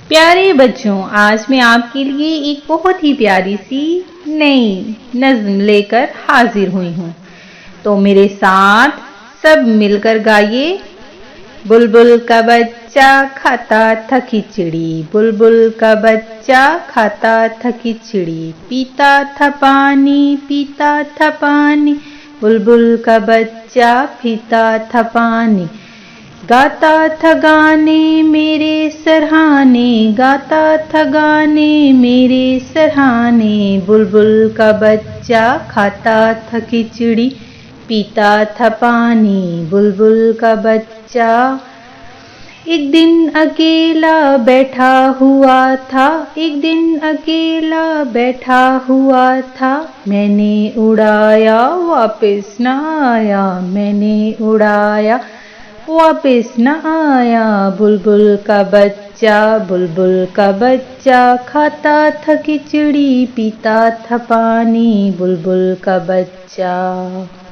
प्यारे बच्चों, आज मैं आपके लिए एक बहुत ही प्यारी सी नई नज्म लेकर हाजिर हुई हूँ। तो मेरे साथ सब मिलकर गाइए। बुलबुल का बच्चा खाता था खिचड़ी, बुलबुल का बच्चा खाता था खिचड़ी, पीता था पानी, बुलबुल का बच्चा पीता था पानी। गाता था गाने मेरे सरहाने, गाता था गाने मेरे सरहाने, बुलबुल का बच्चा खाता था खिचड़ी, पीता था पानी, बुलबुल का बच्चा। एक दिन अकेला बैठा हुआ था, एक दिन अकेला बैठा हुआ था, मैंने उड़ाया वापस न आया, मैंने उड़ाया वापस न आया, बुलबुल का बच्चा, बुलबुल का बच्चा खाता था खिचड़ी, पीता था पानी, बुलबुल का बच्चा।